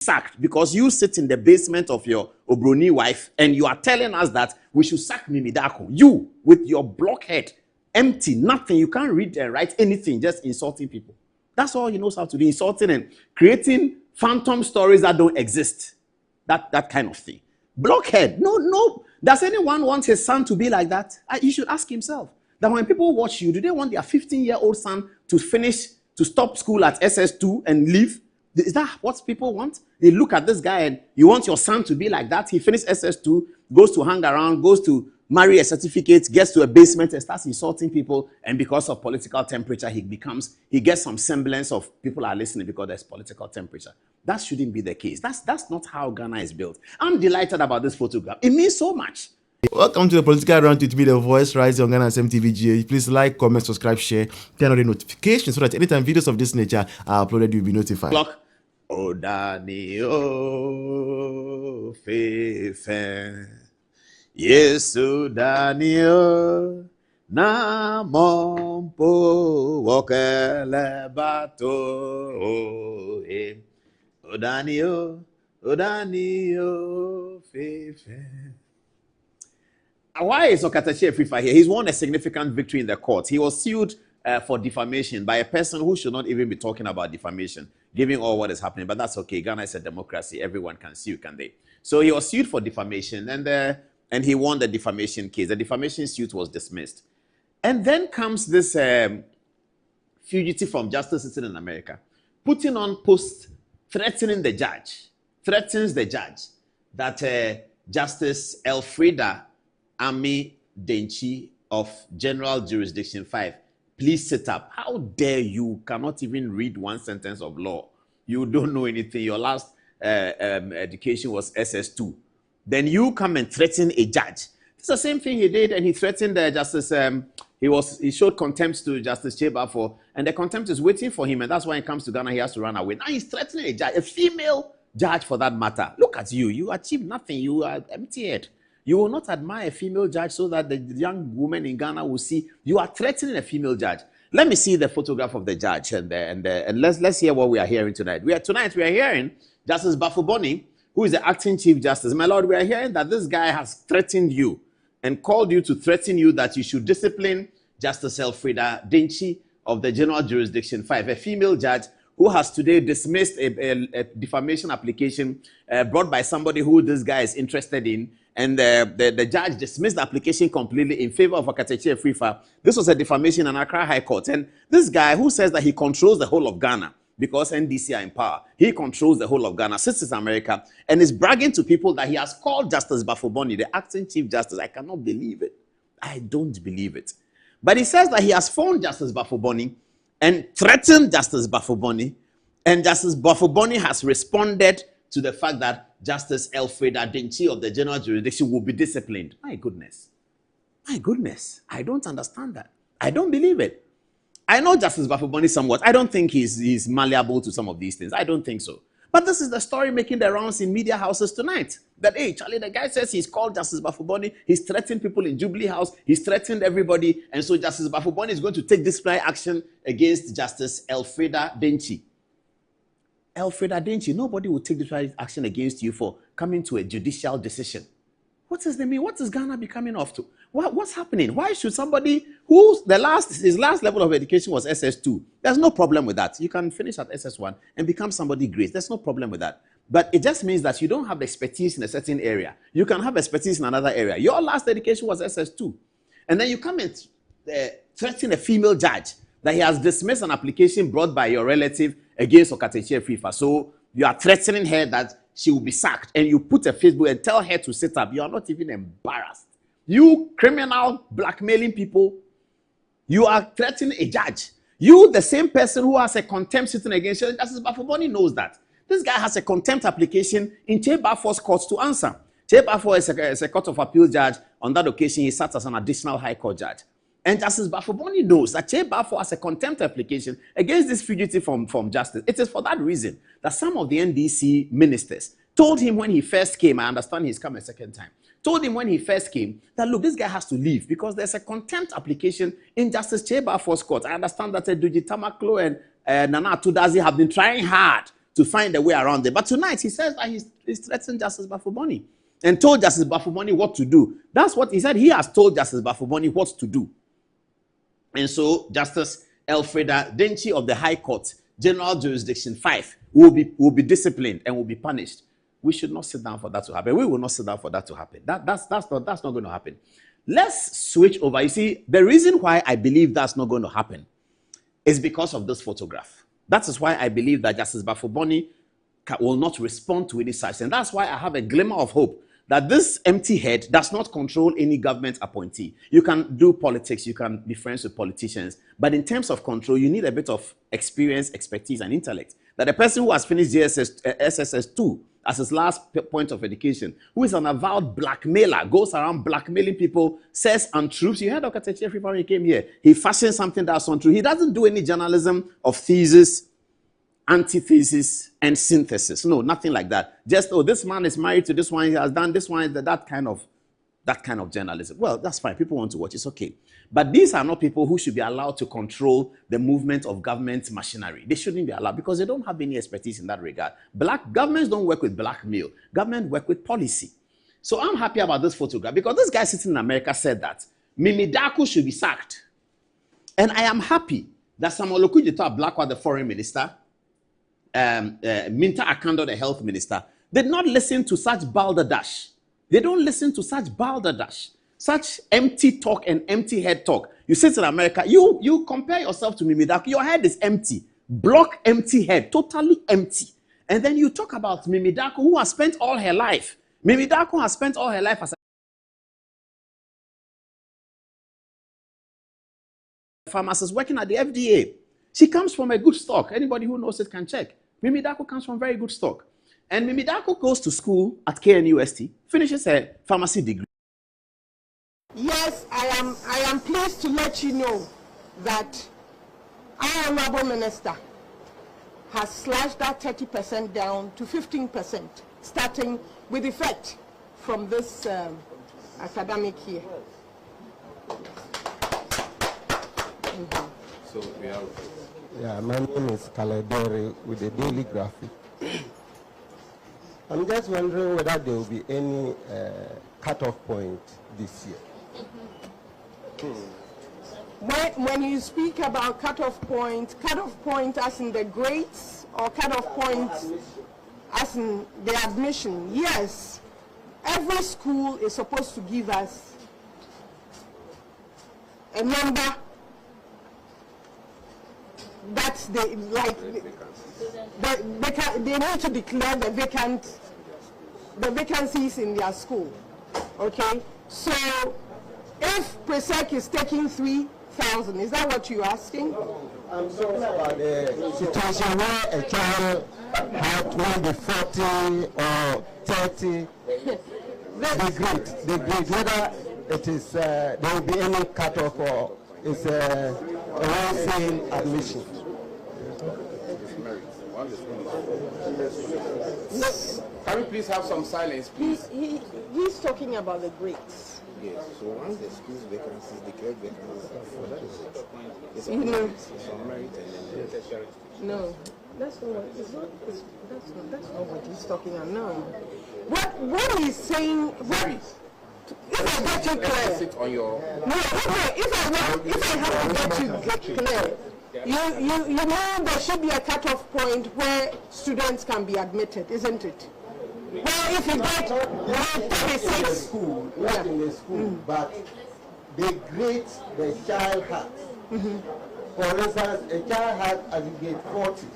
sacked because you sit in the basement of your Obroni wife and you are telling us that we should sack Mimi Darko. You, with your blockhead, empty, nothing. You can't read and write anything, just insulting people. That's all he knows how to do, insulting and creating phantom stories that don't exist. That kind of thing. Blockhead. No. Does anyone want his son to be like that? He should ask himself. That when people watch you, do they want their 15-year-old son to stop school at SS2 and leave? Is that what people want? They look at this guy and you want your son to be like that? He finished SS2, goes to hang around, goes to marry a certificate, gets to a basement and starts insulting people, and because of political temperature, he gets some semblance of people are listening because there's political temperature. That shouldn't be the case. That's not how Ghana is built. I'm delighted about this photograph. It means so much. Welcome to the Political Round to be the voice rising on Ghana MTVGA. Please like, comment, subscribe, share, turn on the notifications so that anytime videos of this nature are uploaded, you'll be notified. Odani o fefe, Yesu Daniel na mompo wokele bato Odani o fefe. Why is Okatache Fifa here? He's won a significant victory in the court. He was sued for defamation by a person who should not even be talking about defamation, given all what is happening. But that's okay. Ghana is a democracy. Everyone can sue, can they? So he was sued for defamation, and he won the defamation case. The defamation suit was dismissed. And then comes this fugitive from justice sitting in America, putting on posts threatening the judge, threatens the judge that Justice Elfrida Ami Denchi of General Jurisdiction 5, please sit up. How dare you cannot even read one sentence of law? You don't know anything. Your last education was SS2. Then you come and threaten a judge. It's the same thing he did, and he threatened Justice. He showed contempt to Justice Chebafo, and the contempt is waiting for him, and that's why he comes to Ghana, he has to run away. Now he's threatening a judge, a female judge for that matter. Look at you. You achieved nothing. You are empty-head. You will not admire a female judge so that the young woman in Ghana will see you are threatening a female judge. Let me see the photograph of the judge and let's hear what we are hearing tonight. Tonight we are hearing Justice Bafuboni, who is the acting Chief Justice. My Lord, we are hearing that this guy has threatened you and called you to threaten you that you should discipline Justice Elfrida Denchi of the General Jurisdiction 5, a female judge who has today dismissed a defamation application brought by somebody who this guy is interested in. And the judge dismissed the application completely in favor of Okatache Fifa. This was a defamation in Accra High Court. And this guy who says that he controls the whole of Ghana because NDC are in power, he controls the whole of Ghana, sits in America, and is bragging to people that he has called Justice Bafuboni, the acting Chief Justice. I cannot believe it. I don't believe it. But he says that he has phoned Justice Bafuboni and threatened Justice Bafuboni, and Justice Bafuboni has responded to the fact that Justice Elfrida Denchi of the General Jurisdiction will be disciplined. My goodness. My goodness. I don't understand that. I don't believe it. I know Justice Bafuboni somewhat. I don't think he's malleable to some of these things. I don't think so. But this is the story making the rounds in media houses tonight. That, hey, Charlie, the guy says he's called Justice Bafuboni. He's threatened people in Jubilee House. He's threatened everybody. And so Justice Bafuboni is going to take disciplinary action against Justice Elfrida Denchi. Elfrida Denchi, nobody will take disciplinary action against you for coming to a judicial decision. What does that mean? What is Ghana becoming off to? What's happening? Why should somebody whose his last level of education was SS2? There's no problem with that. You can finish at SS1 and become somebody great. There's no problem with that. But it just means that you don't have expertise in a certain area. You can have expertise in another area. Your last education was SS2. And then you come and threaten a female judge that he has dismissed an application brought by your relative against Okatache Fifa. So you are threatening her that she will be sacked, and you put a Facebook and tell her to sit up. You are not even embarrassed. You criminal blackmailing people. You are threatening a judge. You, the same person who has a contempt sitting against you, Justice Bafuboni knows that. This guy has a contempt application in Chebafo's court to answer. Chebafo is a court of appeal judge. On that occasion, he sat as an additional high court judge. And Justice Bafuboni knows that Chebafo has a contempt application against this fugitive from justice. It is for that reason that some of the NDC ministers told him when he first came, I understand he's come a second time, told him when he first came that, look, this guy has to leave because there's a contempt application in Justice Chebafo's court. I understand that Duji Tamaklo and Nana Tudazi have been trying hard to find a way around it. But tonight, he says that he's threatened Justice Bafuboni and told Justice Bafuboni what to do. That's what he said. He has told Justice Bafuboni what to do. And so Justice Elfreda Denchi of the High Court, General Jurisdiction 5, will be disciplined and will be punished. We should not sit down for that to happen. We will not sit down for that to happen. That's not going to happen. Let's switch over. You see, the reason why I believe that's not going to happen is because of this photograph. That is why I believe that Justice Bafuboni will not respond to any such. And that's why I have a glimmer of hope that this empty head does not control any government appointee. You can do politics, you can be friends with politicians, but in terms of control, you need a bit of experience, expertise, and intellect. That a person who has finished SHS 2 as his last point of education, who is an avowed blackmailer, goes around blackmailing people, says untruths. You heard Dr. Tachier before he came here. He fashions something that's untrue. He doesn't do any journalism of thesis, antithesis, and synthesis. No, nothing like that. Just, oh, this man is married to this one, he has done this one, that kind of journalism. Well, that's fine. People want to watch. It's okay. But these are not people who should be allowed to control the movement of government machinery. They shouldn't be allowed because they don't have any expertise in that regard. Governments don't work with blackmail. Government work with policy. So I'm happy about this photograph because this guy sitting in America said that Mimi Darko should be sacked. And I am happy that Samuel Okudzeto Ablakwa, the foreign minister, Minta Akando, the health minister, did not listen to such balderdash. They don't listen to such balderdash, such empty talk and empty head talk. You sit in America, you compare yourself to Mimi Darko, your head is empty, block empty head, totally empty. And then you talk about Mimi Darko, who has spent all her life. Mimi Darko has spent all her life as a pharmacist working at the FDA. She comes from a good stock. Anybody who knows it can check. Mimi Darko comes from very good stock. And Mimi Darko goes to school at KNUST, finishes her pharmacy degree. Yes, I am pleased to let you know that our Honorable Minister has slashed that 30% down to 15%, starting with effect from this academic year. So we have... Yeah, my name is Kaledere with the Daily Graphic. I'm just wondering whether there will be any cut-off point this year. When you speak about cut-off point as in the grades or cut-off point as in the admission, yes. Every school is supposed to give us a number that they like. They need to declare the vacancies in their school. Okay, so if Presec is taking 3,000, is that what you're asking? I'm talking about the situation where a child had maybe 40 or 30. The grade, whether it is there will be any cutoff or it's a one-same admission. Can we please have some silence, please? He's talking about the grades. Yes, so once the school's vacancies, declared vacancies, for that it's You know. it's on merit and then tertiary. No, that's not what that's not what he's talking about. No, what he's saying. If I get you clear, Sit on your... no. If I have to get you clear, you know there should be a cutoff point where students can be admitted, isn't it? Well, if you get 36 school, not in the school, but the grades the child has. For instance, a child has aggregate 40.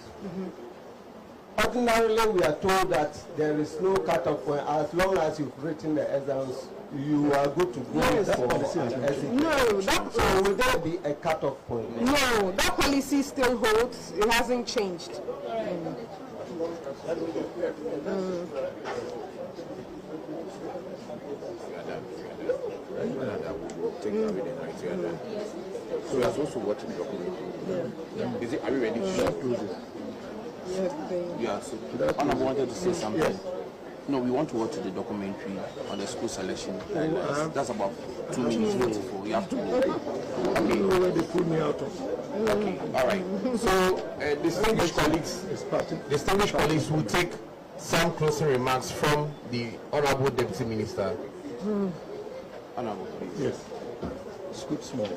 Ordinarily, we are told that there is no cutoff point as long as you've written the exams. You are good to go for an SHS. No, so will there be a cutoff point? No, that policy still holds. It hasn't changed. So we are supposed to watch the document. Is it? Are we ready to close it? Yeah, Yeah. So Honorable wanted to say something. No, we want to watch the documentary on the school selection guidelines. That's about 2 minutes before. You have to go. Okay. Where they pull me out of. Okay. All right. So, distinguished colleagues will take some closing remarks from the Honorable Deputy Minister. Honorable, please. Yes. Scoop small.